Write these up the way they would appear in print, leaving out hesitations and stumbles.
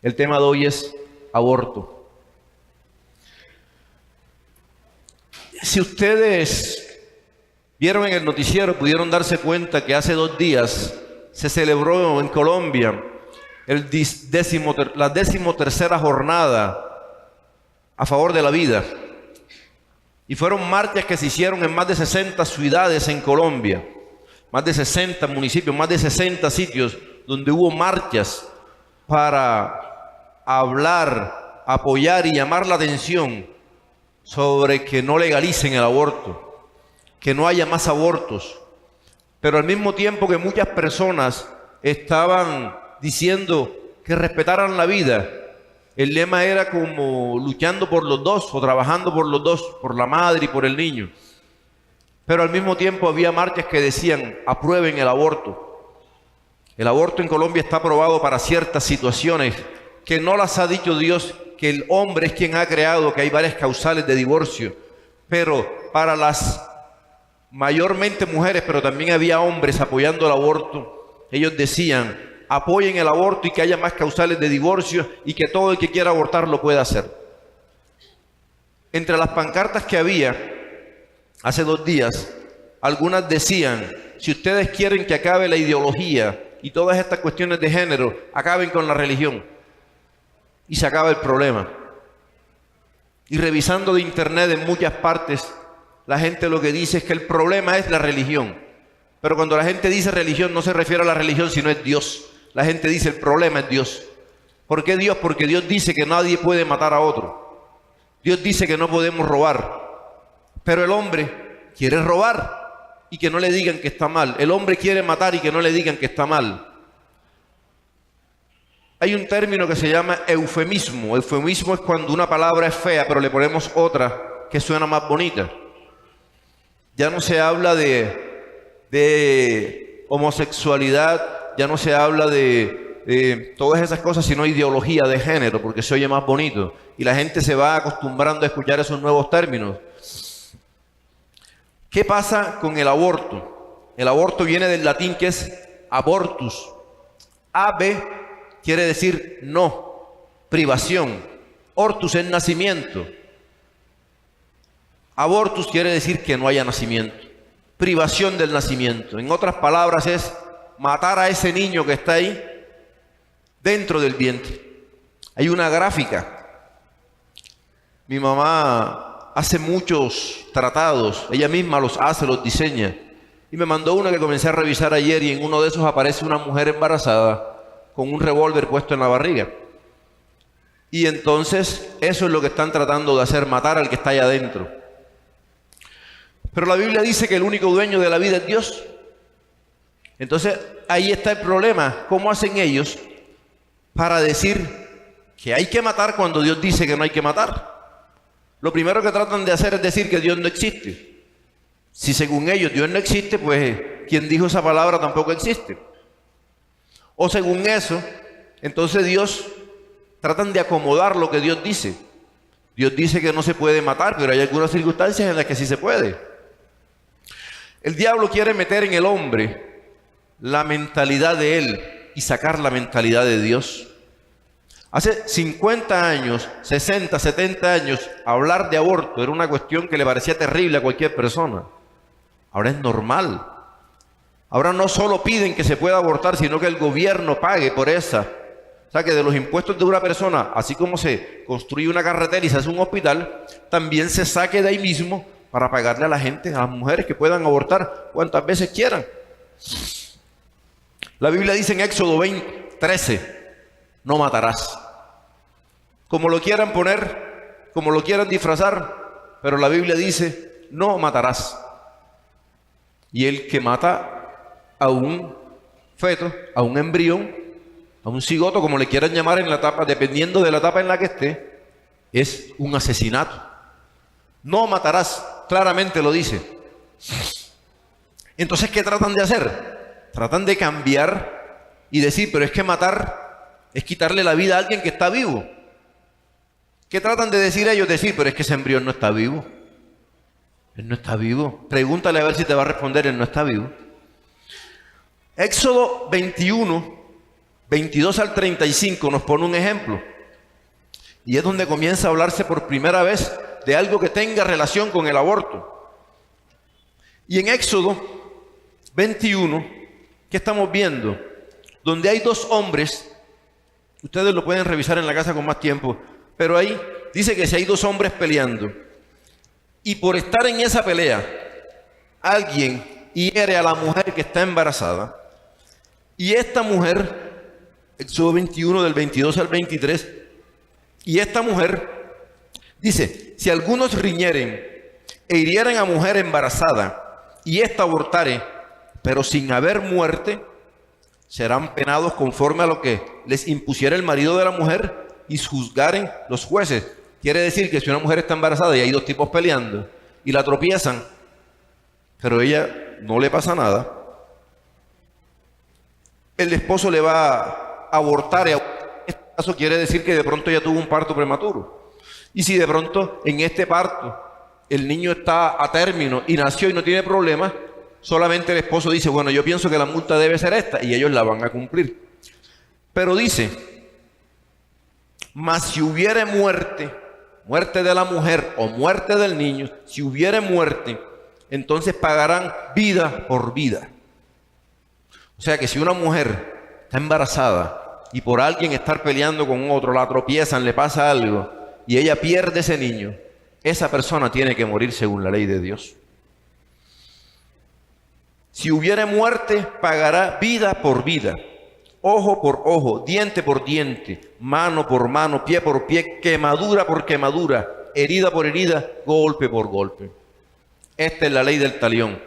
El tema de hoy es aborto. Si ustedes vieron en el noticiero, pudieron darse cuenta que hace 2 días se celebró en Colombia la 13ª jornada a favor de la vida. Y fueron marchas que se hicieron en más de 60 ciudades en Colombia, más de 60 municipios, más de 60 sitios donde hubo marchas para hablar, apoyar y llamar la atención sobre que no legalicen el aborto, que no haya más abortos. Pero al mismo tiempo que muchas personas estaban diciendo que respetaran la vida, el lema era como luchando por los dos o trabajando por los dos, por la madre y por el niño. Pero al mismo tiempo había marchas que decían, aprueben el aborto. El aborto en Colombia está aprobado para ciertas situaciones que no las ha dicho Dios, que el hombre es quien ha creado, que hay varias causales de divorcio. Pero para las mayormente mujeres, pero también había hombres apoyando el aborto, ellos decían, apoyen el aborto y que haya más causales de divorcio y que todo el que quiera abortar lo pueda hacer. Entre las pancartas que había hace 2 días, algunas decían, si ustedes quieren que acabe la ideología y todas estas cuestiones de género, acaben con la religión y se acaba el problema. Y revisando de internet en muchas partes, la gente lo que dice es que el problema es la religión. Pero cuando la gente dice religión no se refiere a la religión, sino es Dios. La gente dice el problema es Dios. ¿Por qué Dios? Porque Dios dice que nadie puede matar a otro. Dios dice que no podemos robar. Pero el hombre quiere robar y que no le digan que está mal. El hombre quiere matar y que no le digan que está mal. Hay un término que se llama eufemismo. Eufemismo es cuando una palabra es fea, pero le ponemos otra que suena más bonita. Ya no se habla de homosexualidad, ya no se habla de todas esas cosas, sino ideología de género, porque se oye más bonito. Y la gente se va acostumbrando a escuchar esos nuevos términos. ¿Qué pasa con el aborto? El aborto viene del latín que es abortus. Ave quiere decir no, privación. Ortus es nacimiento. Abortus quiere decir que no haya nacimiento. Privación del nacimiento. En otras palabras es matar a ese niño que está ahí dentro del vientre. Hay una gráfica. Mi mamá hace muchos tratados, ella misma los hace, los diseña. Y me mandó una que comencé a revisar ayer y en uno de esos aparece una mujer embarazada con un revólver puesto en la barriga. Y entonces eso es lo que están tratando de hacer, matar al que está allá adentro. Pero la Biblia dice que el único dueño de la vida es Dios. Entonces ahí está el problema. ¿Cómo hacen ellos para decir que hay que matar cuando Dios dice que no hay que matar? Lo primero que tratan de hacer es decir que Dios no existe. Si según ellos Dios no existe, pues quien dijo esa palabra tampoco existe. O según eso, entonces tratan de acomodar lo que Dios dice. Dios dice que no se puede matar, pero hay algunas circunstancias en las que sí se puede. El diablo quiere meter en el hombre la mentalidad de él y sacar la mentalidad de Dios. Hace 50 años, 60, 70 años, hablar de aborto era una cuestión que le parecía terrible a cualquier persona. Ahora es normal. Ahora no solo piden que se pueda abortar, sino que el gobierno pague por esa. O sea, que de los impuestos de una persona, así como se construye una carretera y se hace un hospital, también se saque de ahí mismo para pagarle a la gente, a las mujeres que puedan abortar cuantas veces quieran. La Biblia dice en Éxodo 13, no matarás. Como lo quieran poner, como lo quieran disfrazar, pero la Biblia dice, no matarás. Y el que mata a un feto, a un embrión, a un cigoto, como le quieran llamar en la etapa, dependiendo de la etapa en la que esté, es un asesinato. No matarás, claramente lo dice. Entonces, ¿qué tratan de hacer? Tratan de cambiar y decir, pero es que matar es quitarle la vida a alguien que está vivo. ¿Qué tratan de decir ellos? Decir, pero es que ese embrión no está vivo. Él no está vivo. Pregúntale a ver si te va a responder, él no está vivo. Éxodo 21 22 al 35 nos pone un ejemplo. Y es donde comienza a hablarse por primera vez de algo que tenga relación con el aborto. Y en Éxodo 21, ¿qué estamos viendo? Donde hay dos hombres, ustedes lo pueden revisar en la casa con más tiempo, pero ahí dice que si hay dos hombres peleando, y por estar en esa pelea, alguien hiere a la mujer que está embarazada, y esta mujer, Éxodo 21 del 22 al 23, y esta mujer dice, si algunos riñeren e hirieren a mujer embarazada, y ésta abortare, pero sin haber muerte, serán penados conforme a lo que les impusiera el marido de la mujer y juzgaren los jueces. Quiere decir que si una mujer está embarazada y hay dos tipos peleando y la tropiezan, pero ella no le pasa nada, el esposo le va a abortar. En este caso quiere decir que de pronto ella tuvo un parto prematuro. Y si de pronto en este parto el niño está a término y nació y no tiene problemas, solamente el esposo dice, bueno, yo pienso que la multa debe ser esta, y ellos la van a cumplir. Pero dice, mas si hubiere muerte, muerte de la mujer o muerte del niño, si hubiere muerte, entonces pagarán vida por vida. O sea que si una mujer está embarazada y por alguien estar peleando con otro, la tropiezan, le pasa algo y ella pierde ese niño, esa persona tiene que morir según la ley de Dios. Si hubiere muerte, pagará vida por vida, ojo por ojo, diente por diente, mano por mano, pie por pie, quemadura por quemadura, herida por herida, golpe por golpe. Esta es la ley del talión.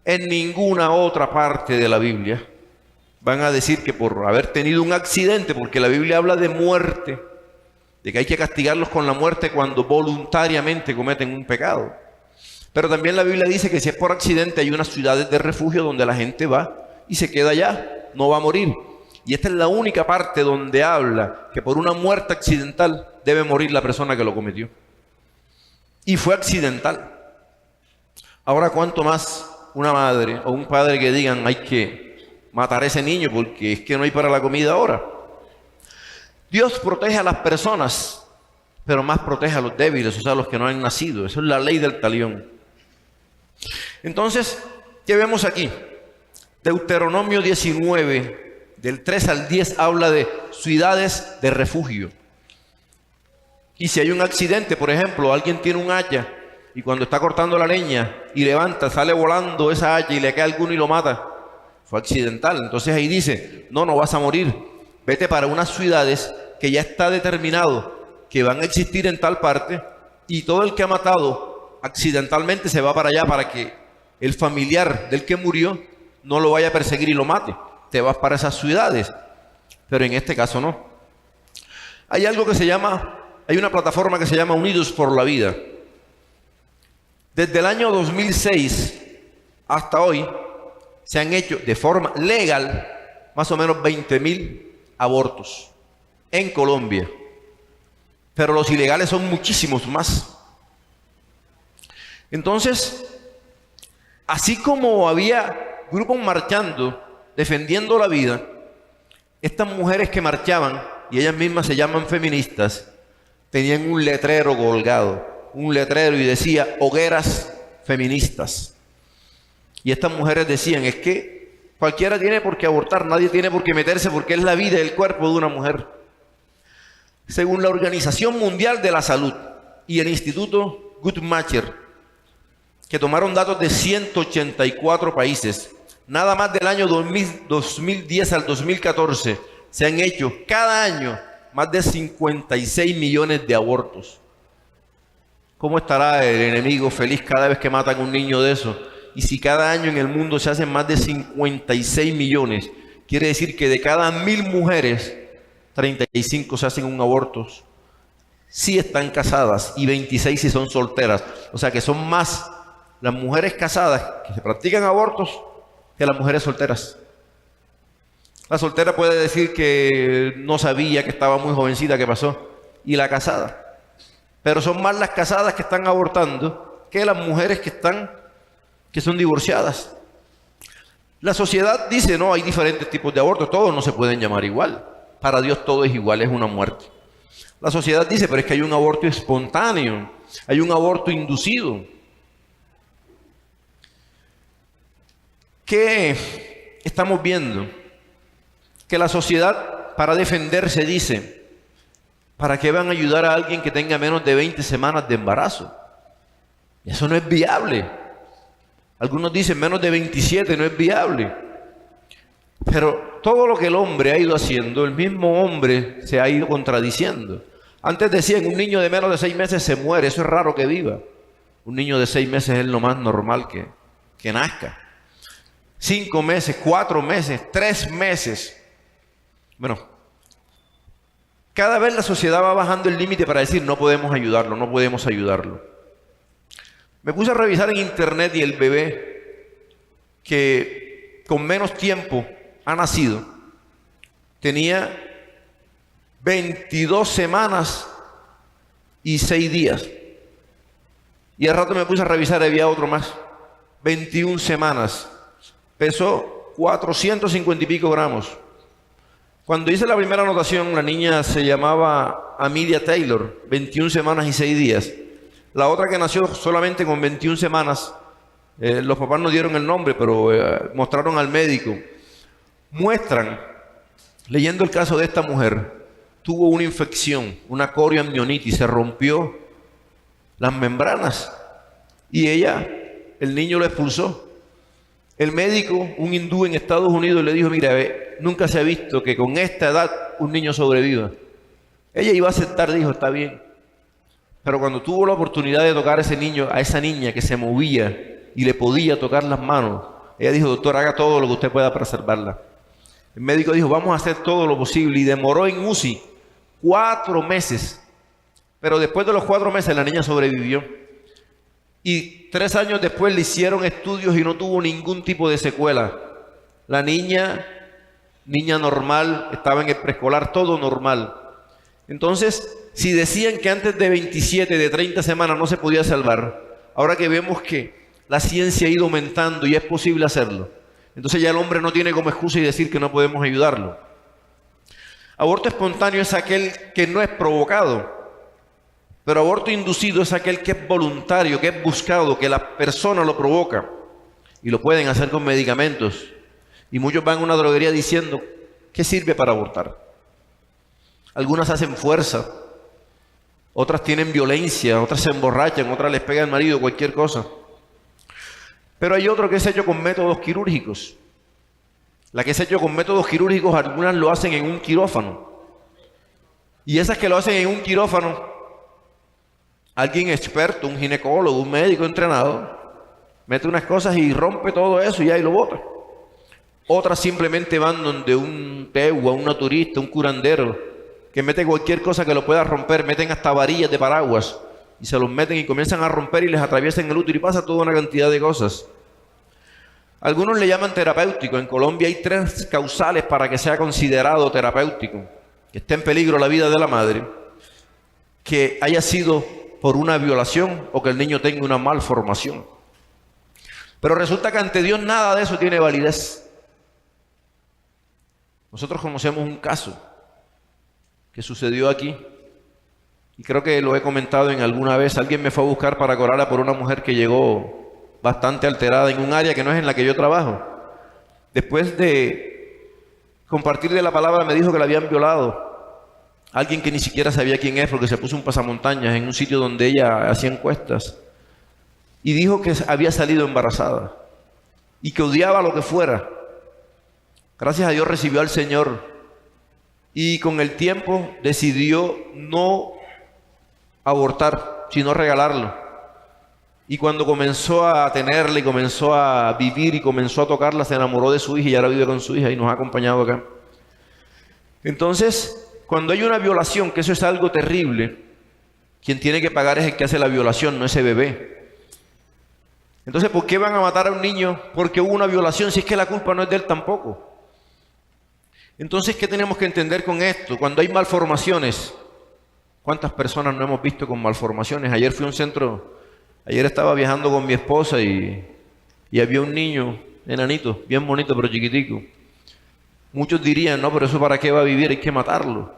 En ninguna otra parte de la Biblia van a decir que por haber tenido un accidente, porque la Biblia habla de muerte, de que hay que castigarlos con la muerte cuando voluntariamente cometen un pecado. Pero también la Biblia dice que si es por accidente hay unas ciudades de refugio donde la gente va y se queda allá, no va a morir. Y esta es la única parte donde habla que por una muerte accidental debe morir la persona que lo cometió. Y fue accidental. Ahora, ¿cuánto más una madre o un padre que digan hay que matar a ese niño porque es que no hay para la comida ahora? Dios protege a las personas, pero más protege a los débiles, o sea, a los que no han nacido. Eso es la ley del talión. Entonces, ¿qué vemos aquí? Deuteronomio 19, del 3 al 10, habla de ciudades de refugio. Y si hay un accidente, por ejemplo, alguien tiene un haya y cuando está cortando la leña y levanta, sale volando esa haya y le cae a alguno y lo mata, fue accidental. Entonces ahí dice, no vas a morir. Vete para unas ciudades que ya está determinado que van a existir en tal parte, y todo el que ha matado accidentalmente se va para allá para que el familiar del que murió no lo vaya a perseguir y lo mate. Te vas para esas ciudades, pero en este caso no. Hay algo que se llama, hay una plataforma que se llama Unidos por la Vida. Desde el año 2006 hasta hoy se han hecho de forma legal más o menos 20.000 abortos en Colombia, pero los ilegales son muchísimos más. Entonces, así como había grupos marchando defendiendo la vida, estas mujeres que marchaban, y ellas mismas se llaman feministas, tenían un letrero colgado, un letrero, y decía hogueras feministas. Y estas mujeres decían, es que cualquiera tiene por qué abortar, nadie tiene por qué meterse porque es la vida y el cuerpo de una mujer. Según la Organización Mundial de la Salud y el Instituto Guttmacher, que tomaron datos de 184 países, nada más del año 2010 al 2014 se han hecho cada año más de 56 millones de abortos. ¿Cómo estará el enemigo feliz cada vez que matan a un niño de eso? Y si cada año en el mundo se hacen más de 56 millones, quiere decir que de cada 1.000 mujeres, 35 se hacen un aborto. Sí están casadas y 26 si son solteras. O sea que son más las mujeres casadas que se practican abortos que las mujeres solteras. La soltera puede decir que no sabía, que estaba muy jovencita, que pasó, y la casada. Pero son más las casadas que están abortando que las mujeres que son divorciadas. La sociedad dice, no, hay diferentes tipos de abortos, todos no se pueden llamar igual. Para Dios todo es igual, es una muerte. La sociedad dice, pero es que hay un aborto espontáneo, hay un aborto inducido. ¿Qué estamos viendo? Que la sociedad, para defenderse, dice, ¿para qué van a ayudar a alguien que tenga menos de 20 semanas de embarazo? Eso no es viable. Algunos dicen menos de 27 no es viable. Pero todo lo que el hombre ha ido haciendo, el mismo hombre se ha ido contradiciendo. Antes decían, un niño de menos de 6 meses se muere, eso es raro que viva. Un niño de 6 meses es lo más normal que nazca. 5 meses, 4 meses, 3 meses. Bueno, cada vez la sociedad va bajando el límite para decir, no podemos ayudarlo, no podemos ayudarlo. Me puse a revisar en internet y el bebé que con menos tiempo ha nacido tenía 22 semanas y 6 días. Y al rato me puse a revisar, había otro más. 21 semanas. Pesó 450 y pico gramos. Cuando hice la primera anotación, la niña se llamaba Amelia Taylor, 21 semanas y 6 días. La otra que nació solamente con 21 semanas, los papás no dieron el nombre, pero mostraron al médico. Muestran, leyendo el caso de esta mujer, tuvo una infección, una corioamnionitis, se rompió las membranas y el niño lo expulsó. El médico, un hindú en Estados Unidos, le dijo, mira, nunca se ha visto que con esta edad un niño sobreviva. Ella iba a aceptar, dijo, está bien. Pero cuando tuvo la oportunidad de tocar a ese niño, a esa niña que se movía y le podía tocar las manos, ella dijo, doctor, haga todo lo que usted pueda para salvarla. El médico dijo, vamos a hacer todo lo posible, y demoró en UCI 4 meses. Pero después de los 4 meses la niña sobrevivió. Y 3 años después le hicieron estudios y no tuvo ningún tipo de secuela. La niña normal, estaba en el preescolar, todo normal. Entonces, si decían que antes de 27, de 30 semanas no se podía salvar, ahora que vemos que la ciencia ha ido aumentando y es posible hacerlo, entonces ya el hombre no tiene como excusa y decir que no podemos ayudarlo. Aborto espontáneo es aquel que no es provocado, pero aborto inducido es aquel que es voluntario, que es buscado, que la persona lo provoca y lo pueden hacer con medicamentos. Y muchos van a una droguería diciendo, ¿qué sirve para abortar? Algunas hacen fuerza, otras tienen violencia, otras se emborrachan, otras les pega al marido, cualquier cosa. Pero hay otro que es hecho con métodos quirúrgicos. La que es hecho con métodos quirúrgicos, algunas lo hacen en un quirófano. Y esas que lo hacen en un quirófano, alguien experto, un ginecólogo, un médico entrenado, mete unas cosas y rompe todo eso y ahí lo bota. Otras simplemente van donde un tegua, un naturista, un curandero, que mete cualquier cosa que lo pueda romper, meten hasta varillas de paraguas y se los meten y comienzan a romper y les atraviesan el útero y pasa toda una cantidad de cosas. Algunos le llaman terapéutico. En Colombia hay 3 causales para que sea considerado terapéutico: que esté en peligro la vida de la madre, que haya sido por una violación o que el niño tenga una malformación. Pero resulta que ante Dios nada de eso tiene validez. Nosotros conocemos un caso que sucedió aquí y creo que lo he comentado en alguna vez. Alguien me fue a buscar para que orara por una mujer que llegó bastante alterada en un área que no es en la que yo trabajo. Después de compartir de la palabra me dijo que la habían violado. Alguien que ni siquiera sabía quién es porque se puso un pasamontañas en un sitio donde ella hacía encuestas. Y dijo que había salido embarazada y que odiaba lo que fuera. Gracias a Dios recibió al Señor y con el tiempo decidió no abortar, sino regalarlo. Y cuando comenzó a tenerla y comenzó a vivir y comenzó a tocarla, se enamoró de su hija y ahora vive con su hija y nos ha acompañado acá. Entonces, cuando hay una violación, que eso es algo terrible, quien tiene que pagar es el que hace la violación, no ese bebé. Entonces, ¿por qué van a matar a un niño porque hubo una violación si es que la culpa no es de él tampoco? Entonces, ¿qué tenemos que entender con esto? Cuando hay malformaciones, ¿cuántas personas no hemos visto con malformaciones? Ayer fui a un centro, ayer estaba viajando con mi esposa y había un niño enanito, bien bonito pero chiquitico. Muchos dirían, no, pero eso para qué va a vivir, hay que matarlo.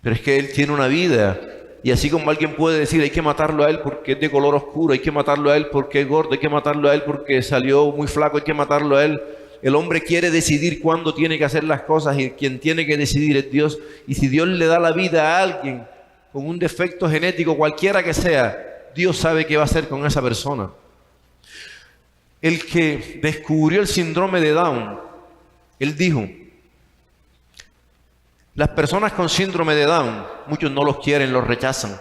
Pero es que él tiene una vida. Y así como alguien puede decir, hay que matarlo a él porque es de color oscuro, hay que matarlo a él porque es gordo, hay que matarlo a él porque salió muy flaco, hay que matarlo a él. El hombre quiere decidir cuándo tiene que hacer las cosas y quien tiene que decidir es Dios. Y si Dios le da la vida a alguien con un defecto genético, cualquiera que sea, Dios sabe qué va a hacer con esa persona. El que descubrió el síndrome de Down, él dijo, las personas con síndrome de Down, muchos no los quieren, los rechazan.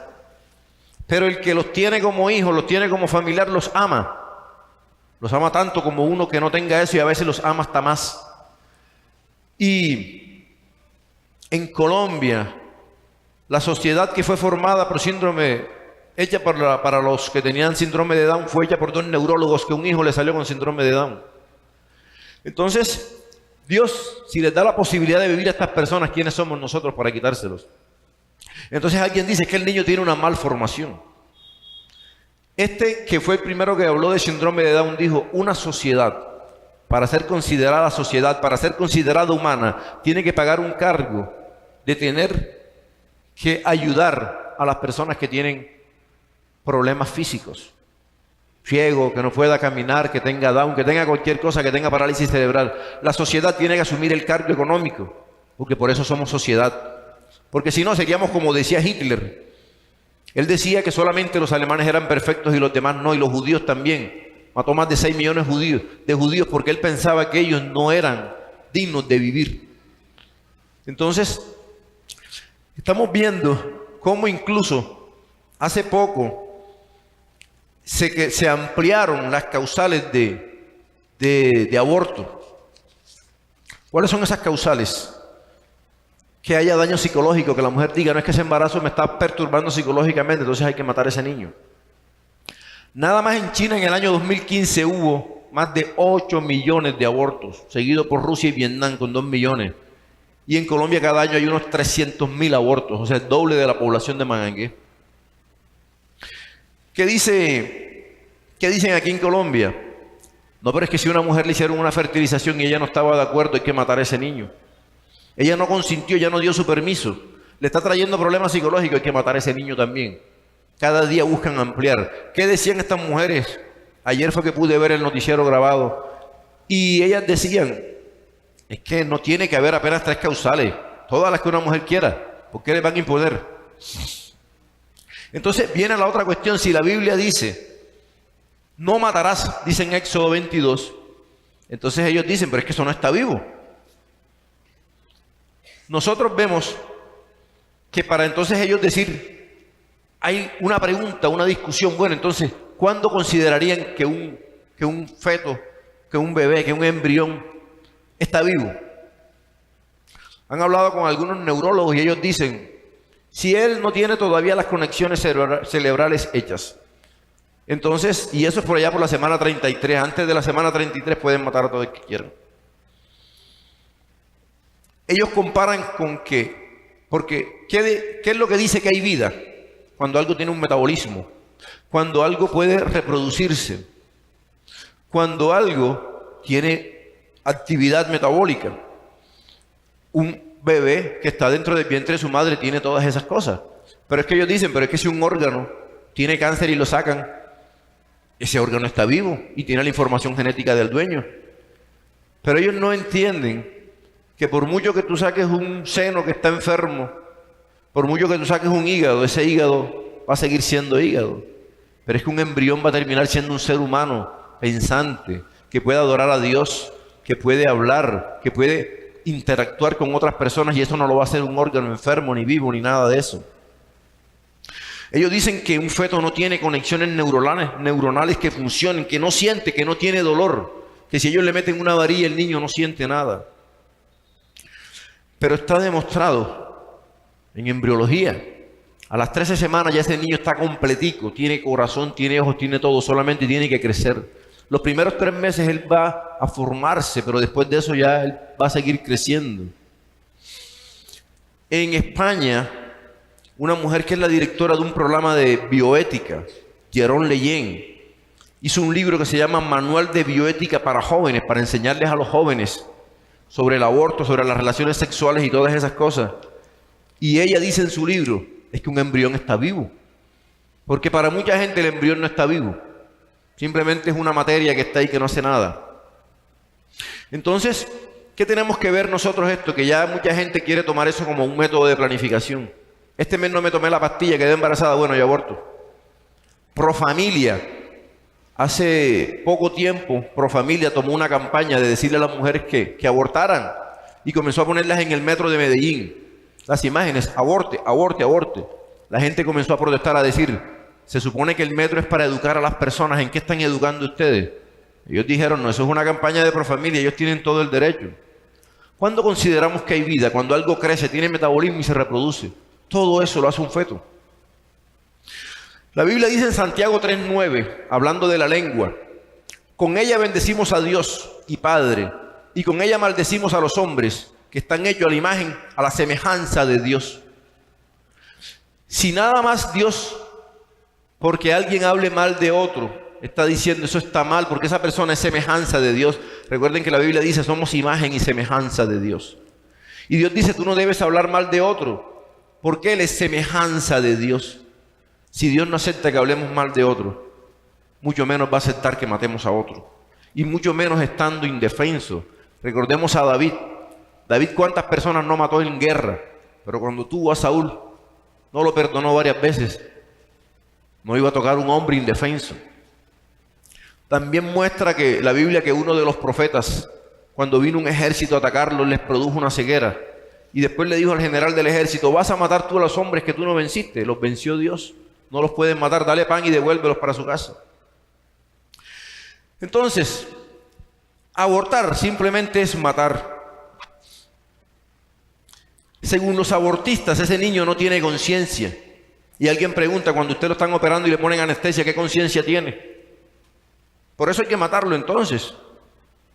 Pero el que los tiene como hijos, los tiene como familiar, los ama. Los ama tanto como uno que no tenga eso y a veces los ama hasta más. Y en Colombia, la sociedad que fue formada por síndrome, hecha para los que tenían síndrome de Down, fue hecha por 2 neurólogos que un hijo le salió con síndrome de Down. Entonces, Dios, si les da la posibilidad de vivir a estas personas, ¿quiénes somos nosotros para quitárselos? Entonces alguien dice que el niño tiene una malformación. Este que fue el primero que habló de síndrome de Down dijo, una sociedad, para ser considerada sociedad, para ser considerada humana, tiene que pagar un cargo de tener que ayudar a las personas que tienen problemas físicos. Ciego, que no pueda caminar, que tenga Down, que tenga cualquier cosa, que tenga parálisis cerebral. La sociedad tiene que asumir el cargo económico, porque por eso somos sociedad. Porque si no, seríamos como decía Hitler. Él decía que solamente los alemanes eran perfectos y los demás no, y los judíos también. Mató más de 6 millones de judíos porque él pensaba que ellos no eran dignos de vivir. Entonces, estamos viendo cómo incluso hace poco se ampliaron las causales de aborto. ¿Cuáles son esas causales? Que haya daño psicológico, que la mujer diga, no es que ese embarazo me está perturbando psicológicamente, entonces hay que matar a ese niño. Nada más en China en el año 2015 hubo más de 8 millones de abortos, seguido por Rusia y Vietnam con 2 millones. Y en Colombia cada año hay unos 300.000 abortos, o sea, el doble de la población de Mangangué. ¿Qué dicen aquí en Colombia? No, pero es que si a una mujer le hicieron una fertilización y ella no estaba de acuerdo, hay que matar a ese niño. Ella no consintió, ya no dio su permiso. Le está trayendo problemas psicológicos, hay que matar a ese niño también. Cada día buscan ampliar. ¿Qué decían estas mujeres? Ayer fue que pude ver el noticiero grabado. Y ellas decían, es que no tiene que haber apenas 3 causales. Todas las que una mujer quiera. ¿Por qué le van a imponer? Entonces viene la otra cuestión. Si la Biblia dice, no matarás, dice en Éxodo 22. Entonces ellos dicen, pero es que eso no está vivo. Nosotros vemos que para entonces ellos decir, hay una pregunta, una discusión, bueno, entonces, ¿cuándo considerarían que un feto, que un bebé, que un embrión está vivo? Han hablado con algunos neurólogos y ellos dicen, si él no tiene todavía las conexiones cerebrales hechas, entonces, y eso es por allá por la semana 33, antes de la semana 33 pueden matar a todo el que quieran. Ellos comparan con qué, porque ¿qué es lo que dice que hay vida? Cuando algo tiene un metabolismo, cuando algo puede reproducirse, cuando algo tiene actividad metabólica. Un bebé que está dentro del vientre de su madre tiene todas esas cosas. Pero es que ellos dicen, pero es que si un órgano tiene cáncer y lo sacan, ese órgano está vivo y tiene la información genética del dueño. Pero ellos no entienden que por mucho que tú saques un seno que está enfermo, por mucho que tú saques un hígado, ese hígado va a seguir siendo hígado. Pero es que un embrión va a terminar siendo un ser humano pensante, que puede adorar a Dios, que puede hablar, que puede interactuar con otras personas, y eso no lo va a hacer un órgano enfermo, ni vivo, ni nada de eso. Ellos dicen que un feto no tiene conexiones neuronales que funcionen, que no siente, que no tiene dolor, que si ellos le meten una varilla el niño no siente nada. Pero está demostrado en embriología. A las 13 semanas ya ese niño está completico, tiene corazón, tiene ojos, tiene todo, solamente tiene que crecer. Los primeros 3 meses él va a formarse, pero después de eso ya él va a seguir creciendo. En España, una mujer que es la directora de un programa de bioética, Jerón Leyen, hizo un libro que se llama Manual de Bioética para Jóvenes, para enseñarles a los jóvenes sobre el aborto, sobre las relaciones sexuales y todas esas cosas. Y ella dice en su libro, es que un embrión está vivo. Porque para mucha gente el embrión no está vivo. Simplemente es una materia que está ahí que no hace nada. Entonces, ¿qué tenemos que ver nosotros esto? Que ya mucha gente quiere tomar eso como un método de planificación. Este mes no me tomé la pastilla, quedé embarazada, bueno, yo aborto. Profamilia. Hace poco tiempo, Profamilia tomó una campaña de decirle a las mujeres que abortaran y comenzó a ponerlas en el metro de Medellín. Las imágenes, aborte, aborte, aborte. La gente comenzó a protestar, a decir, se supone que el metro es para educar a las personas. ¿En qué están educando ustedes? Ellos dijeron, no, eso es una campaña de Profamilia, ellos tienen todo el derecho. ¿Cuándo consideramos que hay vida? Cuando algo crece, tiene metabolismo y se reproduce. Todo eso lo hace un feto. La Biblia dice en Santiago 3:9, hablando de la lengua, con ella bendecimos a Dios y Padre, y con ella maldecimos a los hombres que están hechos a la imagen, a la semejanza de Dios. Si nada más Dios, porque alguien hable mal de otro, está diciendo eso está mal, porque esa persona es semejanza de Dios. Recuerden que la Biblia dice, somos imagen y semejanza de Dios. Y Dios dice, tú no debes hablar mal de otro, porque Él es semejanza de Dios. Si Dios no acepta que hablemos mal de otro, mucho menos va a aceptar que matemos a otro. Y mucho menos estando indefenso. Recordemos a David. David, ¿cuántas personas no mató en guerra? Pero cuando tuvo a Saúl, no lo perdonó varias veces. No iba a tocar un hombre indefenso. También muestra que la Biblia que uno de los profetas, cuando vino un ejército a atacarlo, les produjo una ceguera. Y después le dijo al general del ejército, vas a matar tú a los hombres que tú no venciste. Los venció Dios. No los pueden matar, dale pan y devuélvelos para su casa. Entonces, abortar simplemente es matar. Según los abortistas, ese niño no tiene conciencia. Y alguien pregunta, cuando usted lo están operando y le ponen anestesia, ¿qué conciencia tiene? Por eso hay que matarlo entonces.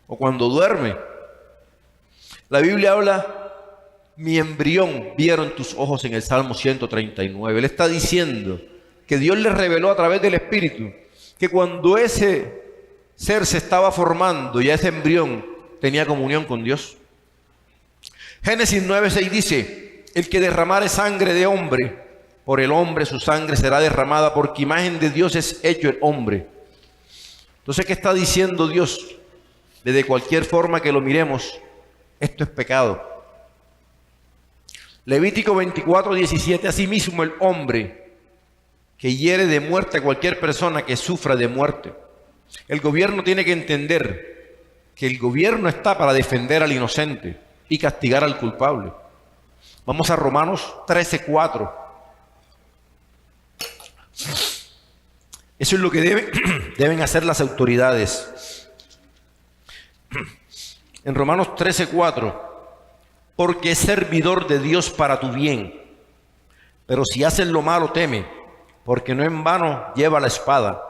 O cuando duerme. La Biblia habla, mi embrión vieron tus ojos en el Salmo 139. Él está diciendo que Dios le reveló a través del Espíritu que cuando ese ser se estaba formando, ya ese embrión tenía comunión con Dios. Génesis 9:6 dice, el que derramare sangre de hombre, por el hombre su sangre será derramada, porque imagen de Dios es hecho el hombre. Entonces, ¿qué está diciendo Dios? Desde cualquier forma que lo miremos, esto es pecado. Levítico 24:17, asimismo el hombre que hiere de muerte a cualquier persona que sufra de muerte. El gobierno tiene que entender que el gobierno está para defender al inocente y castigar al culpable. Vamos a Romanos 13:4. Eso es lo que deben hacer las autoridades. En Romanos 13:4, porque es servidor de Dios para tu bien, pero si haces lo malo teme, porque no en vano lleva la espada,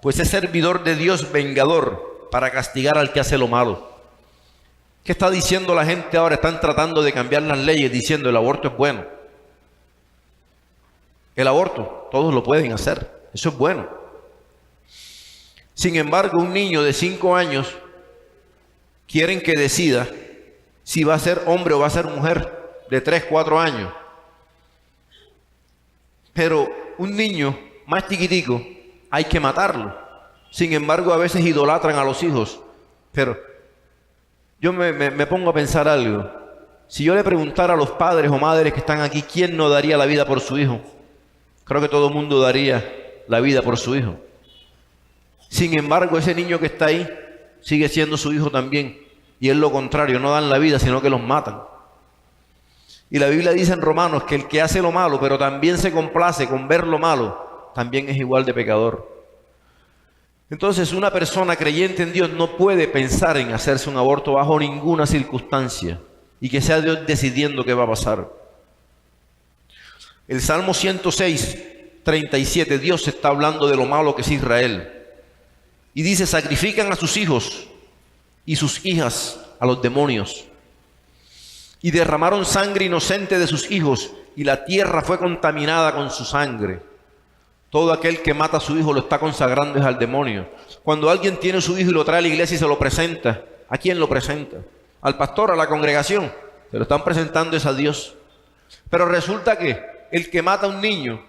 pues es servidor de Dios vengador para castigar al que hace lo malo. ¿Qué está diciendo la gente ahora? Están tratando de cambiar las leyes diciendo el aborto es bueno. El aborto, todos lo pueden hacer, eso es bueno. Sin embargo, un niño de 5 años quieren que decida si va a ser hombre o va a ser mujer de 3, 4 años. Pero un niño más chiquitico hay que matarlo. Sin embargo, a veces idolatran a los hijos. Pero yo me pongo a pensar algo. Si yo le preguntara a los padres o madres que están aquí, ¿quién no daría la vida por su hijo? Creo que todo el mundo daría la vida por su hijo. Sin embargo, ese niño que está ahí sigue siendo su hijo también. Y es lo contrario, no dan la vida, sino que los matan. Y la Biblia dice en Romanos que el que hace lo malo, pero también se complace con ver lo malo, también es igual de pecador. Entonces, una persona creyente en Dios no puede pensar en hacerse un aborto bajo ninguna circunstancia y que sea Dios decidiendo qué va a pasar. El Salmo 106:37, Dios está hablando de lo malo que es Israel. Y dice, sacrifican a sus hijos y sus hijas a los demonios. Y derramaron sangre inocente de sus hijos, y la tierra fue contaminada con su sangre. Todo aquel que mata a su hijo lo está consagrando es al demonio. Cuando alguien tiene su hijo y lo trae a la iglesia y se lo presenta, ¿a quién lo presenta? Al pastor, a la congregación. Se lo están presentando es a Dios. Pero resulta que el que mata a un niño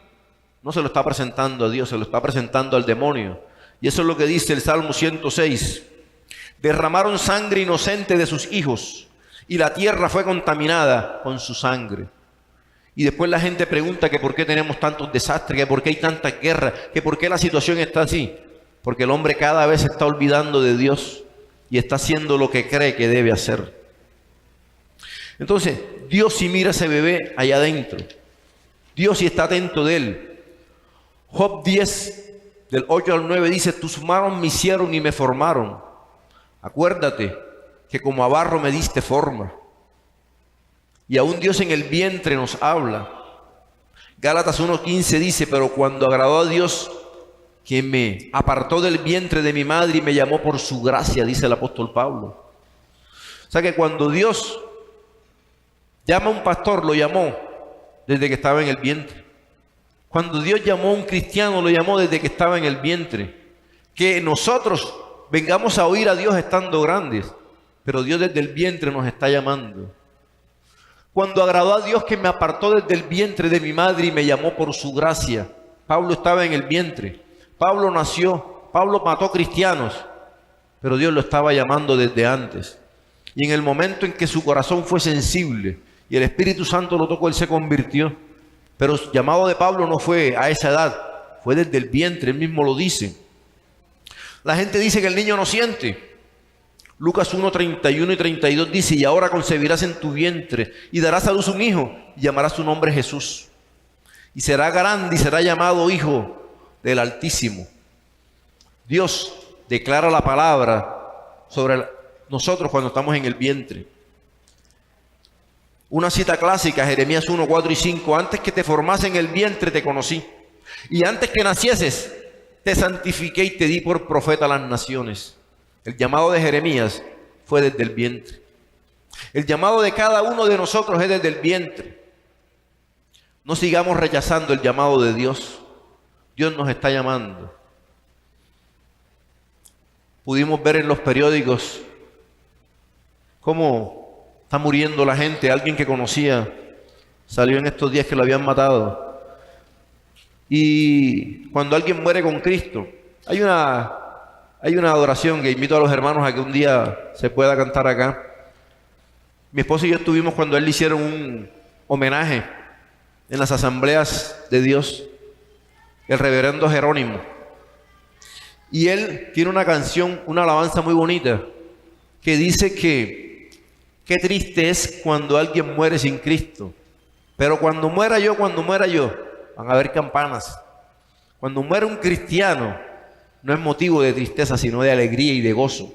no se lo está presentando a Dios, se lo está presentando al demonio. Y eso es lo que dice el Salmo 106. Derramaron sangre inocente de sus hijos y la tierra fue contaminada con su sangre. Y después la gente pregunta que por qué tenemos tantos desastres, que por qué hay tantas guerras, que por qué la situación está así. Porque el hombre cada vez se está olvidando de Dios y está haciendo lo que cree que debe hacer. Entonces, Dios sí mira a ese bebé allá adentro. Dios sí está atento de él. Job 10, del 8 al 9 dice, tus manos me hicieron y me formaron. Acuérdate que como a barro me diste forma. Y aún Dios en el vientre nos habla. Gálatas 1:15 dice, pero cuando agradó a Dios que me apartó del vientre de mi madre y me llamó por su gracia, dice el apóstol Pablo. O sea que cuando Dios llama a un pastor, lo llamó desde que estaba en el vientre. Cuando Dios llamó a un cristiano, lo llamó desde que estaba en el vientre. Que nosotros vengamos a oír a Dios estando grandes, pero Dios desde el vientre nos está llamando. Cuando agradó a Dios que me apartó desde el vientre de mi madre y me llamó por su gracia. Pablo estaba en el vientre. Pablo nació. Pablo mató cristianos. Pero Dios lo estaba llamando desde antes. Y en el momento en que su corazón fue sensible y el Espíritu Santo lo tocó, él se convirtió. Pero el llamado de Pablo no fue a esa edad. Fue desde el vientre. Él mismo lo dice. La gente dice que el niño no siente. Lucas 1:31 y 32 dice, y ahora concebirás en tu vientre y darás a luz un hijo y llamarás su nombre Jesús. Y será grande y será llamado Hijo del Altísimo. Dios declara la palabra sobre nosotros cuando estamos en el vientre. Una cita clásica, Jeremías 1:4 y 5, antes que te formase en el vientre te conocí, y antes que nacieses te santifiqué y te di por profeta a las naciones. El llamado de Jeremías fue desde el vientre. El llamado de cada uno de nosotros es desde el vientre. No sigamos rechazando el llamado de Dios. Dios nos está llamando. Pudimos ver en los periódicos cómo está muriendo la gente. Alguien que conocía salió en estos días que lo habían matado. Y cuando alguien muere con Cristo, hay una adoración que invito a los hermanos a que un día se pueda cantar acá. Mi esposo y yo estuvimos cuando él le hicieron un homenaje en las asambleas de Dios, el reverendo Jerónimo. Y él tiene una canción, una alabanza muy bonita, que dice que qué triste es cuando alguien muere sin Cristo. Pero cuando muera yo, van a haber campanas. Cuando muere un cristiano, no es motivo de tristeza, sino de alegría y de gozo.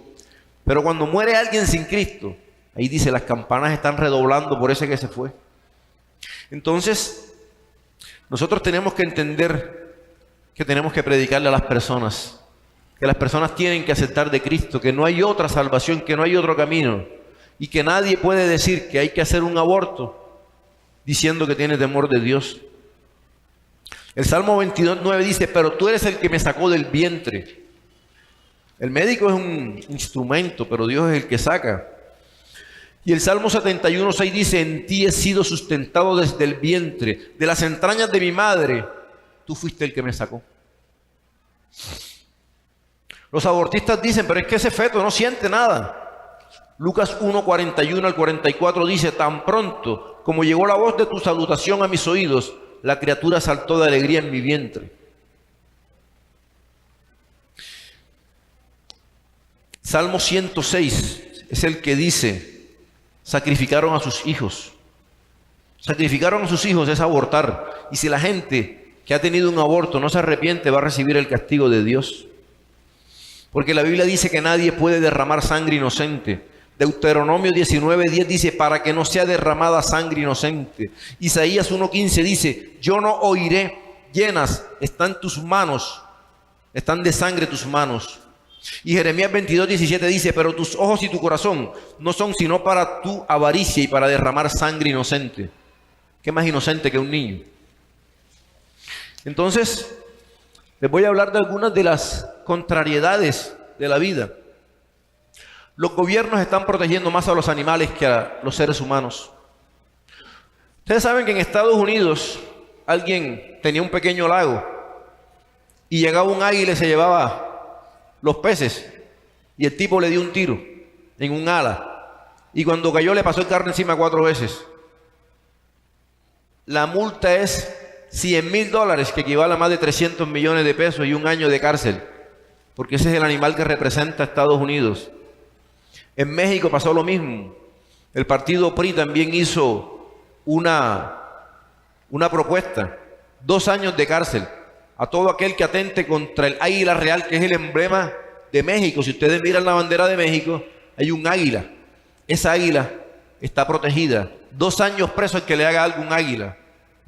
Pero cuando muere alguien sin Cristo, ahí dice, las campanas están redoblando por ese que se fue. Entonces, nosotros tenemos que entender que tenemos que predicarle a las personas, que las personas tienen que aceptar de Cristo, que no hay otra salvación, que no hay otro camino, y que nadie puede decir que hay que hacer un aborto diciendo que tiene temor de Dios. El Salmo 22:9 dice, pero tú eres el que me sacó del vientre. El médico es un instrumento, pero Dios es el que saca. Y el Salmo 71:6 dice, en ti he sido sustentado desde el vientre, de las entrañas de mi madre, tú fuiste el que me sacó. Los abortistas dicen, pero es que ese feto no siente nada. Lucas 1:41 al 44 dice, tan pronto como llegó la voz de tu salutación a mis oídos, la criatura saltó de alegría en mi vientre. Salmo 106 es el que dice, sacrificaron a sus hijos. Sacrificaron a sus hijos es abortar. Y si la gente que ha tenido un aborto no se arrepiente, va a recibir el castigo de Dios. Porque la Biblia dice que nadie puede derramar sangre inocente. Deuteronomio 19:10 dice, para que no sea derramada sangre inocente. Isaías 1:15 dice, yo no oiré, llenas están tus manos, están de sangre tus manos. Y Jeremías 22:17 dice, pero tus ojos y tu corazón no son sino para tu avaricia y para derramar sangre inocente. ¿Qué más inocente que un niño? Entonces, Les voy a hablar de algunas de las contrariedades de la vida. Los gobiernos están protegiendo más a los animales que a los seres humanos. Ustedes saben que en Estados Unidos alguien tenía un pequeño lago y llegaba un águila y se llevaba los peces y el tipo le dio un tiro en un ala y cuando cayó le pasó el carro encima 4 veces. La multa es $100,000, que equivale a más de 300 millones de pesos y 1 año de cárcel, porque ese es el animal que representa a Estados Unidos. En México pasó lo mismo. El partido PRI también hizo una propuesta, 2 años de cárcel a todo aquel que atente contra el águila real, que es el emblema de México. Si ustedes miran la bandera de México, hay un águila. Esa águila está protegida. 2 años preso el que le haga algo a un águila.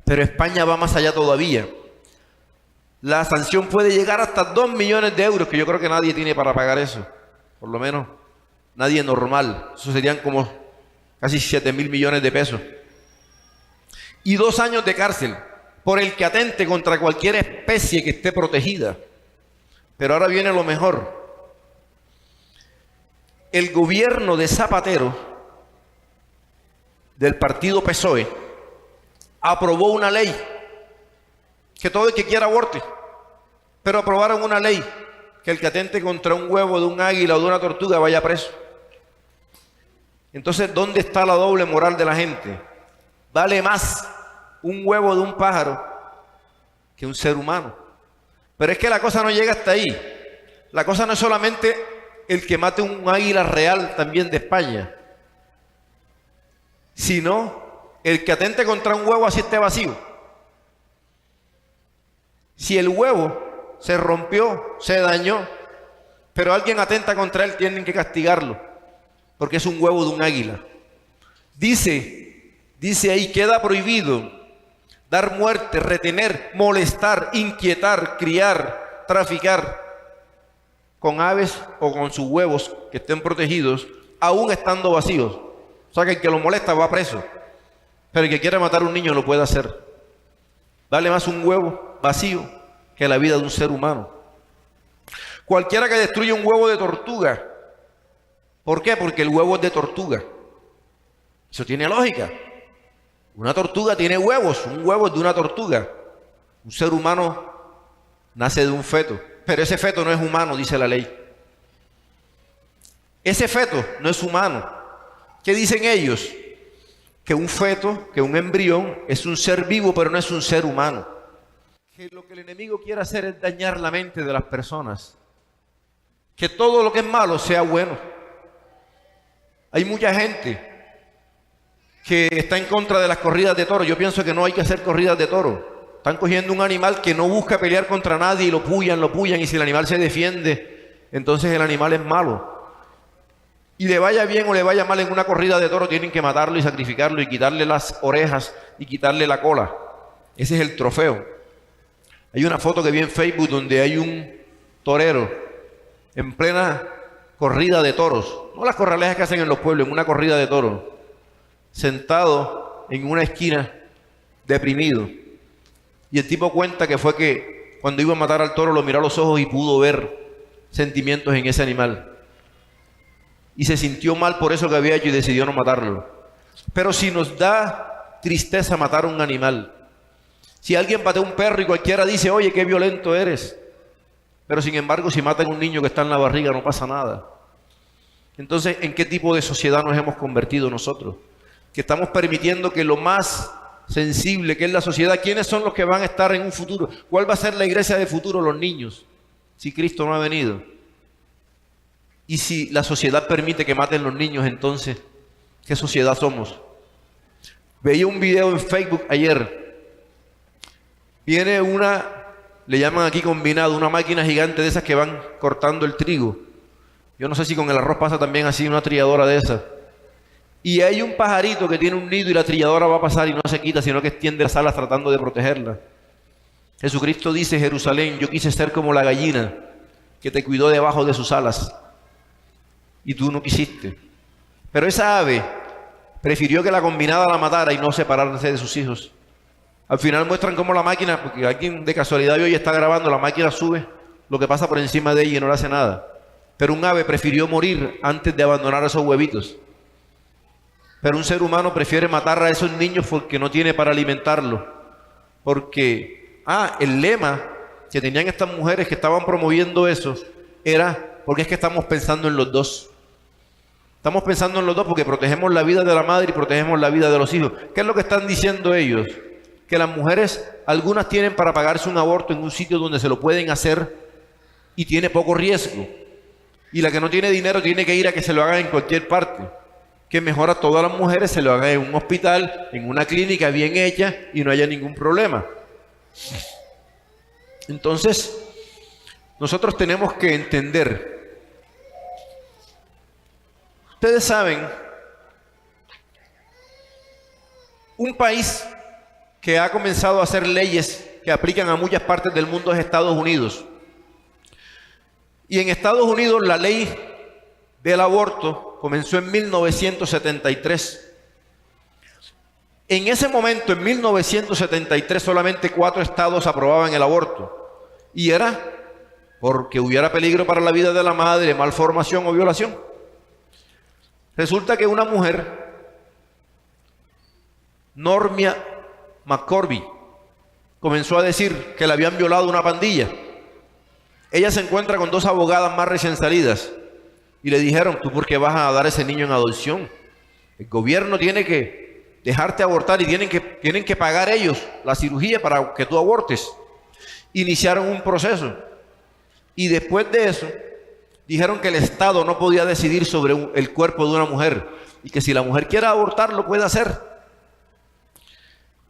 Pero España va más allá todavía. La sanción puede llegar hasta 2 millones de euros, que yo creo que nadie tiene para pagar eso. Por lo menos nadie normal. Eso serían como casi 7,000 millones de pesos. Y 2 años de cárcel por el que atente contra cualquier especie que esté protegida. Pero ahora viene lo mejor. El gobierno de Zapatero, del partido PSOE, aprobó una ley que todo el que quiera aborte, pero aprobaron una ley que el que atente contra un huevo de un águila o de una tortuga vaya preso. Entonces, ¿dónde está la doble moral de la gente? Vale más un huevo de un pájaro que un ser humano. Pero es que la cosa no llega hasta ahí. La cosa no es solamente el que mate un águila real también de España, sino el que atente contra un huevo así esté vacío. Si el huevo se rompió, se dañó, pero alguien atenta contra él, tienen que castigarlo, porque es un huevo de un águila. Dice ahí, queda prohibido dar muerte, retener, molestar, inquietar, criar, traficar con aves o con sus huevos que estén protegidos, aún estando vacíos. O sea que el que lo molesta va preso. Pero el que quiera matar a un niño lo puede hacer. Vale más un huevo vacío que la vida de un ser humano. Cualquiera que destruya un huevo de tortuga. ¿Por qué? Porque el huevo es de tortuga. Eso tiene lógica. Una tortuga tiene huevos. Un huevo es de una tortuga. Un ser humano nace de un feto. Pero ese feto no es humano, dice la ley. Ese feto no es humano. ¿Qué dicen ellos? Que un feto, que un embrión es un ser vivo, pero no es un ser humano. Que lo que el enemigo quiere hacer es dañar la mente de las personas. Que todo lo que es malo sea bueno. Hay mucha gente que está en contra de las corridas de toros. Yo pienso que no hay que hacer corridas de toros. Están cogiendo un animal que no busca pelear contra nadie y lo puyan, y si el animal se defiende, entonces el animal es malo. Y le vaya bien o le vaya mal en una corrida de toro, tienen que matarlo y sacrificarlo y quitarle las orejas y quitarle la cola. Ese es el trofeo. Hay una foto que vi en Facebook donde hay un torero en plena corrida de toros. No las corralejas que hacen en los pueblos, en una corrida de toros. Sentado en una esquina, deprimido. Y el tipo cuenta que fue que cuando iba a matar al toro lo miró a los ojos y pudo ver sentimientos en ese animal. Y se sintió mal por eso que había hecho y decidió no matarlo. Pero si nos da tristeza matar a un animal, si alguien patea a un perro y cualquiera dice, oye, qué violento eres, pero sin embargo si matan a un niño que está en la barriga no pasa nada. Entonces, ¿en qué tipo de sociedad nos hemos convertido nosotros? Que estamos permitiendo que lo más sensible que es la sociedad, ¿quiénes son los que van a estar en un futuro? ¿Cuál va a ser la iglesia del futuro? Los niños, si Cristo no ha venido. Y si la sociedad permite que maten los niños, entonces, ¿qué sociedad somos? Veía un video en Facebook ayer. Viene le llaman aquí combinado, una máquina gigante de esas que van cortando el trigo. Yo no sé si con el arroz pasa también así, una trilladora de esas. Y hay un pajarito que tiene un nido y la trilladora va a pasar y no se quita, sino que extiende las alas tratando de protegerla. Jesucristo dice, Jerusalén, yo quise ser como la gallina que te cuidó debajo de sus alas. Y tú no quisiste. Pero esa ave prefirió que la combinada la matara y no separarse de sus hijos. Al final muestran cómo la máquina, porque alguien de casualidad hoy está grabando, la máquina sube lo que pasa por encima de ella y no le hace nada. Pero un ave prefirió morir antes de abandonar esos huevitos. Pero un ser humano prefiere matar a esos niños porque no tiene para alimentarlos. Porque, el lema que tenían estas mujeres que estaban promoviendo eso era porque es que estamos pensando en los dos. Estamos pensando en los dos porque protegemos la vida de la madre y protegemos la vida de los hijos. ¿Qué es lo que están diciendo ellos? Que las mujeres, algunas tienen para pagarse un aborto en un sitio donde se lo pueden hacer y tiene poco riesgo. Y la que no tiene dinero tiene que ir a que se lo hagan en cualquier parte. Que mejor a todas las mujeres se lo hagan en un hospital, en una clínica bien hecha y no haya ningún problema. Entonces, nosotros tenemos que entender. Ustedes saben, un país que ha comenzado a hacer leyes que aplican a muchas partes del mundo es Estados Unidos. Y en Estados Unidos la ley del aborto comenzó en 1973. En ese momento, en 1973, solamente 4 estados aprobaban el aborto. Y era porque hubiera peligro para la vida de la madre, malformación o violación. Resulta que una mujer, Normia McCorvey, comenzó a decir que le habían violado una pandilla. Ella se encuentra con 2 abogadas más recién salidas y le dijeron: ¿tú por qué vas a dar a ese niño en adopción? El gobierno tiene que dejarte abortar y tienen que pagar ellos la cirugía para que tú abortes. Iniciaron un proceso y después de eso dijeron que el Estado no podía decidir sobre el cuerpo de una mujer y que si la mujer quiere abortar lo puede hacer.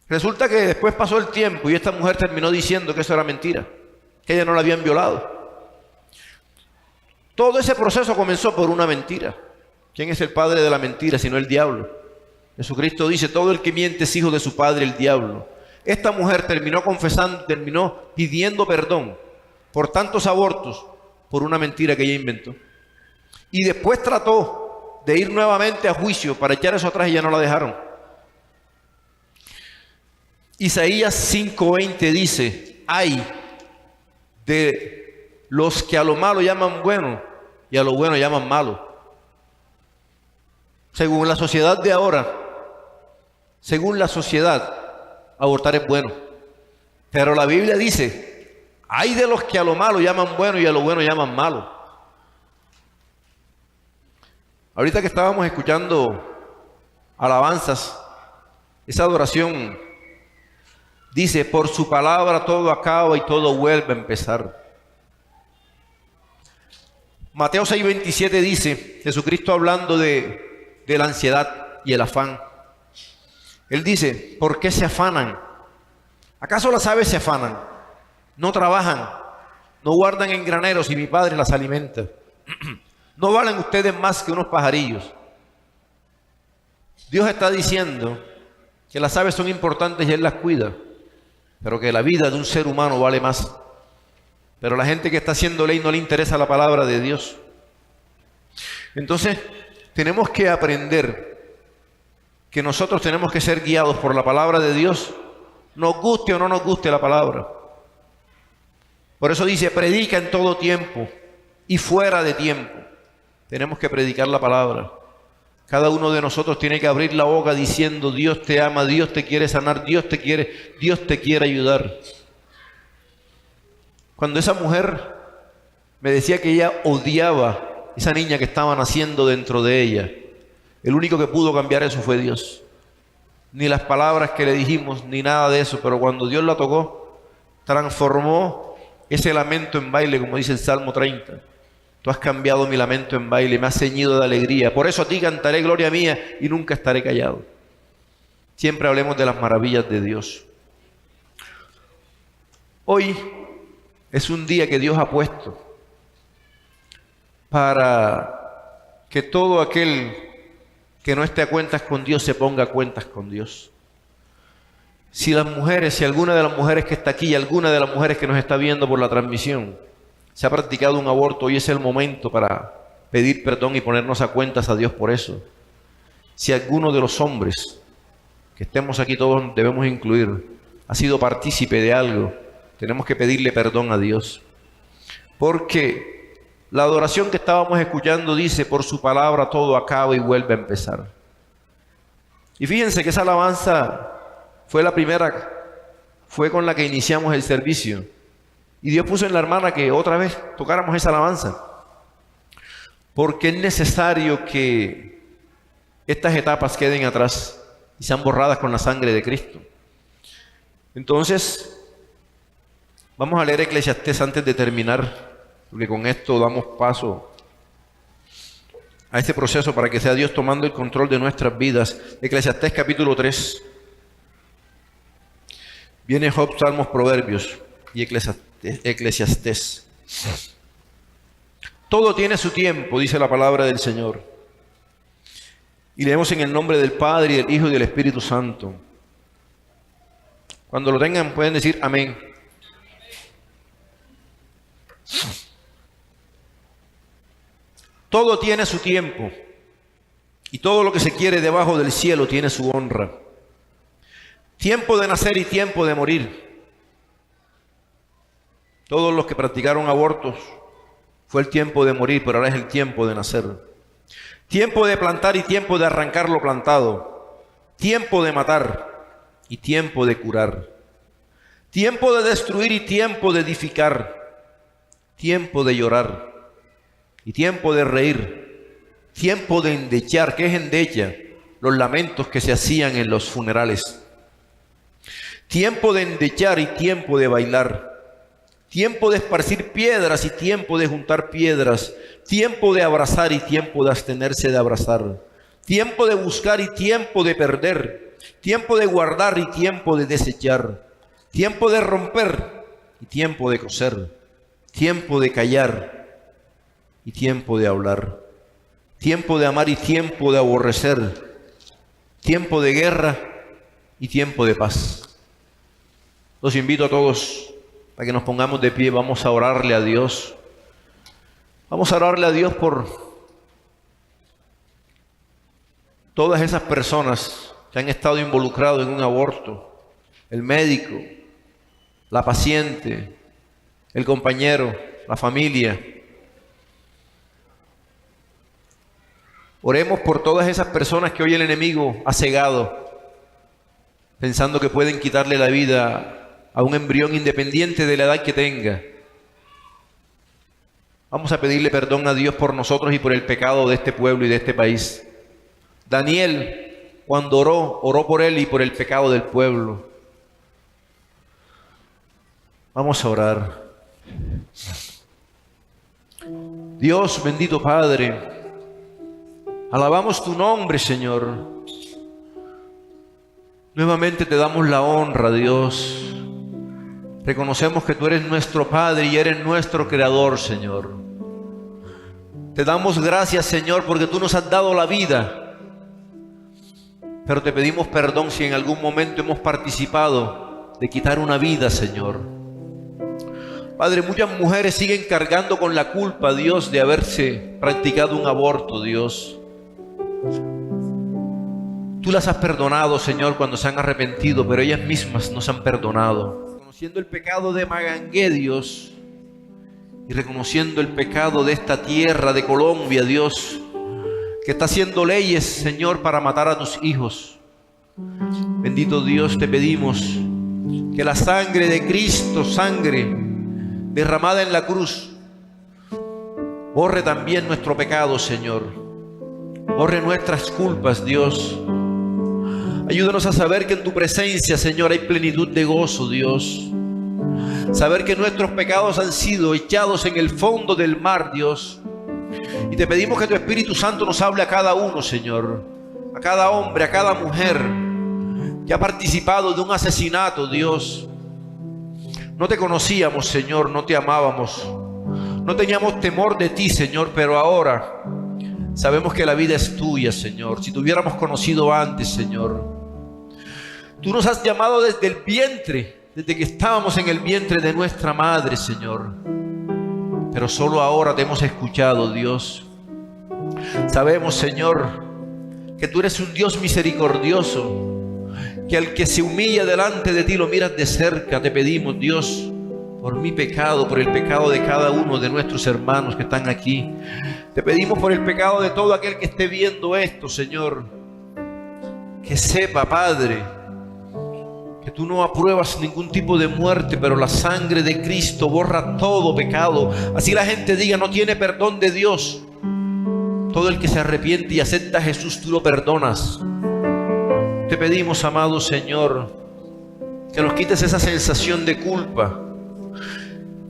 Resulta que después pasó el tiempo y esta mujer terminó diciendo que eso era mentira, que ella no la habían violado. Todo ese proceso comenzó por una mentira. ¿Quién es el padre de la mentira sino el diablo? Jesucristo dice: todo el que miente es hijo de su padre, el diablo. Esta mujer terminó confesando, terminó pidiendo perdón por tantos abortos por una mentira que ella inventó. Y después trató de ir nuevamente a juicio para echar eso atrás y ya no la dejaron. Isaías 5:20 dice: ay de los que a lo malo llaman bueno y a lo bueno llaman malo. Según la sociedad de ahora, según la sociedad, abortar es bueno. Pero la Biblia dice: ay de los que a lo malo llaman bueno y a lo bueno llaman malo. Ahorita que estábamos escuchando alabanzas, esa adoración dice: por su palabra todo acaba y todo vuelve a empezar. Mateo 6:27 dice, Jesucristo hablando de la ansiedad y el afán. Él dice: ¿por qué se afanan? ¿Acaso las aves se afanan? No trabajan, no guardan en graneros y mi Padre las alimenta. ¿No valen ustedes más que unos pajarillos? Dios está diciendo que las aves son importantes y Él las cuida, pero que la vida de un ser humano vale más. Pero la gente que está haciendo ley no le interesa la palabra de Dios. Entonces, tenemos que aprender que nosotros tenemos que ser guiados por la palabra de Dios, nos guste o no nos guste la palabra. Por eso dice: predica en todo tiempo y fuera de tiempo. Tenemos que predicar la palabra. Cada uno de nosotros tiene que abrir la boca diciendo: Dios te ama, Dios te quiere sanar, Dios te quiere ayudar. Cuando esa mujer me decía que ella odiaba esa niña que estaba naciendo dentro de ella, el único que pudo cambiar eso fue Dios. Ni las palabras que le dijimos, ni nada de eso, pero cuando Dios la tocó, transformó ese lamento en baile, como dice el Salmo 30. Tú has cambiado mi lamento en baile, me has ceñido de alegría. Por eso a ti cantaré gloria mía y nunca estaré callado. Siempre hablemos de las maravillas de Dios. Hoy es un día que Dios ha puesto para que todo aquel que no esté a cuentas con Dios se ponga a cuentas con Dios. Si alguna de las mujeres que está aquí y alguna de las mujeres que nos está viendo por la transmisión se ha practicado un aborto, hoy es el momento para pedir perdón y ponernos a cuentas a Dios por eso. Si alguno de los hombres que estemos aquí, todos debemos incluir, ha sido partícipe de algo, tenemos que pedirle perdón a Dios. Porque la adoración que estábamos escuchando dice, por su palabra todo acaba y vuelve a empezar. Y fíjense que esa alabanza fue la primera, fue con la que iniciamos el servicio. Y Dios puso en la hermana que otra vez tocáramos esa alabanza. Porque es necesario que estas etapas queden atrás y sean borradas con la sangre de Cristo. Entonces, vamos a leer Eclesiastés antes de terminar, porque con esto damos paso a este proceso para que sea Dios tomando el control de nuestras vidas. Eclesiastés capítulo 3. Viene Job, Salmos, Proverbios y Eclesiastés. Todo tiene su tiempo, dice la palabra del Señor. Y leemos en el nombre del Padre, y del Hijo y del Espíritu Santo. Cuando lo tengan pueden decir amén. Todo tiene su tiempo, y todo lo que se quiere debajo del cielo tiene su honra. Tiempo de nacer y tiempo de morir. Todos los que practicaron abortos, fue el tiempo de morir, pero ahora es el tiempo de nacer. Tiempo de plantar y tiempo de arrancar lo plantado. Tiempo de matar y tiempo de curar. Tiempo de destruir y tiempo de edificar. Tiempo de llorar y tiempo de reír. Tiempo de endechar. ¿Qué es endecha? Los lamentos que se hacían en los funerales. Tiempo de endechar y tiempo de bailar. Tiempo de esparcir piedras y tiempo de juntar piedras. Tiempo de abrazar y tiempo de abstenerse de abrazar. Tiempo de buscar y tiempo de perder. Tiempo de guardar y tiempo de desechar. Tiempo de romper y tiempo de coser. Tiempo de callar y tiempo de hablar. Tiempo de amar y tiempo de aborrecer. Tiempo de guerra y tiempo de paz. Los invito a todos para que nos pongamos de pie. Vamos a orarle a Dios. Vamos a orarle a Dios por todas esas personas que han estado involucrados en un aborto. El médico, la paciente, el compañero, la familia. Oremos por todas esas personas que hoy el enemigo ha cegado, pensando que pueden quitarle la vida a un embrión independiente de la edad que tenga. Vamos a pedirle perdón a Dios por nosotros y por el pecado de este pueblo y de este país. Daniel, cuando oró por él y por el pecado del pueblo. Vamos a orar. Dios, bendito Padre, alabamos tu nombre, Señor. Nuevamente te damos la honra, Dios. Reconocemos que tú eres nuestro Padre y eres nuestro Creador, Señor. Te damos gracias, Señor, porque tú nos has dado la vida. Pero te pedimos perdón si en algún momento hemos participado de quitar una vida, Señor. Padre, muchas mujeres siguen cargando con la culpa, Dios, de haberse practicado un aborto, Dios. Tú las has perdonado, Señor, cuando se han arrepentido, pero ellas mismas no se han perdonado. Reconociendo el pecado de Magangué, Dios, y reconociendo el pecado de esta tierra, de Colombia, Dios, que está haciendo leyes, Señor, para matar a tus hijos. Bendito Dios, te pedimos que la sangre de Cristo, sangre derramada en la cruz, borre también nuestro pecado, Señor. Borre nuestras culpas, Dios. Ayúdanos a saber que en tu presencia, Señor, hay plenitud de gozo, Dios. Saber que nuestros pecados han sido echados en el fondo del mar, Dios. Y te pedimos que tu Espíritu Santo nos hable a cada uno, Señor. A cada hombre, a cada mujer que ha participado de un asesinato, Dios. No te conocíamos, Señor, no te amábamos. No teníamos temor de ti, Señor, pero ahora sabemos que la vida es tuya, Señor. Si te hubiéramos conocido antes, Señor. Tú nos has llamado desde el vientre, desde que estábamos en el vientre de nuestra madre, Señor. Pero solo ahora te hemos escuchado, Dios. Sabemos, Señor, que tú eres un Dios misericordioso, que al que se humilla delante de ti lo miras de cerca. Te pedimos, Dios, por mi pecado, por el pecado de cada uno de nuestros hermanos que están aquí. Te pedimos por el pecado de todo aquel que esté viendo esto, Señor. Que sepa, Padre, que tú no apruebas ningún tipo de muerte, pero la sangre de Cristo borra todo pecado. Así la gente diga, no tiene perdón de Dios. Todo el que se arrepiente y acepta a Jesús, tú lo perdonas. Te pedimos, amado Señor, que nos quites esa sensación de culpa,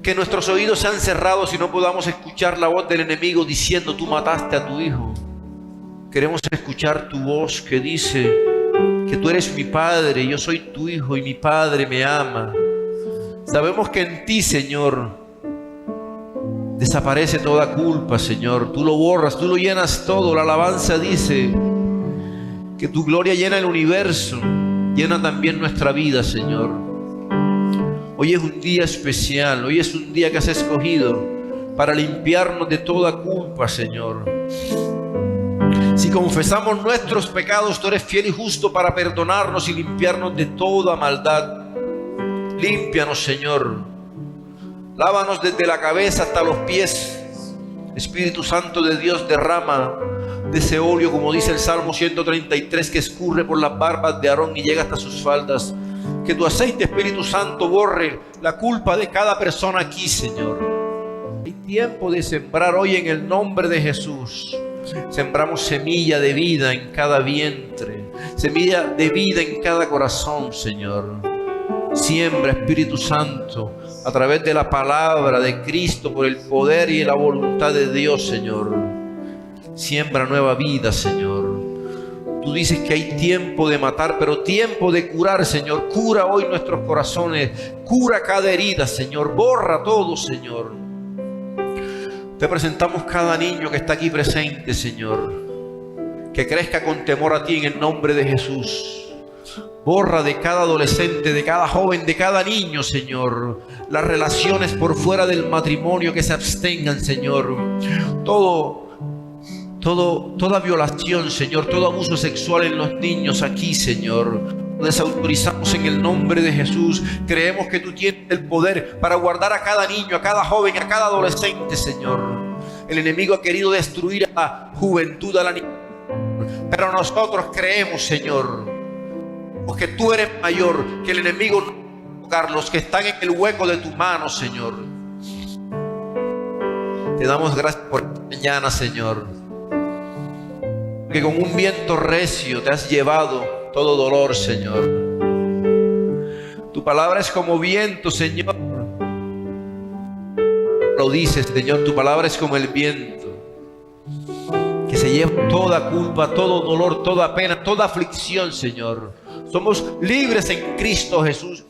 que nuestros oídos sean cerrados y no podamos escuchar la voz del enemigo diciendo, tú mataste a tu hijo. Queremos escuchar tu voz que dice que tú eres mi Padre, yo soy tu hijo y mi Padre me ama. Sabemos que en ti, Señor, desaparece toda culpa, Señor. Tú lo borras, tú lo llenas todo. La alabanza dice que tu gloria llena el universo, llena también nuestra vida, Señor. Hoy es un día especial, hoy es un día que has escogido para limpiarnos de toda culpa, Señor. Si confesamos nuestros pecados, tú eres fiel y justo para perdonarnos y limpiarnos de toda maldad. Límpianos, Señor. Lávanos desde la cabeza hasta los pies. Espíritu Santo de Dios, derrama de ese óleo, como dice el Salmo 133, que escurre por las barbas de Aarón y llega hasta sus faldas. Que tu aceite, Espíritu Santo, borre la culpa de cada persona aquí, Señor. Hay tiempo de sembrar hoy en el nombre de Jesús. Sembramos semilla de vida en cada vientre, semilla de vida en cada corazón, Señor. Siembra, Espíritu Santo, a través de la palabra de Cristo, por el poder y la voluntad de Dios, Señor. Siembra nueva vida, Señor. Tú dices que hay tiempo de matar, pero tiempo de curar, Señor. Cura hoy nuestros corazones, cura cada herida, Señor. Borra todo, Señor. Te presentamos cada niño que está aquí presente, Señor. Que crezca con temor a ti en el nombre de Jesús. Borra de cada adolescente, de cada joven, de cada niño, Señor, las relaciones por fuera del matrimonio, que se abstengan, Señor. Toda violación, Señor, todo abuso sexual en los niños aquí, Señor, desautorizamos en el nombre de Jesús. Creemos que tú tienes el poder para guardar a cada niño, a cada joven, a cada adolescente, Señor. El enemigo ha querido destruir a la juventud, a la niñez, pero nosotros creemos, Señor, porque tú eres mayor que el enemigo, Carlos, que están en el hueco de tu mano, Señor. Te damos gracias por esta mañana, Señor, que con un viento recio te has llevado todo dolor, Señor. Tu palabra es como viento, Señor. Lo dices, Señor, tu palabra es como el viento que se lleva toda culpa, todo dolor, toda pena, toda aflicción, Señor. Somos libres en Cristo Jesús.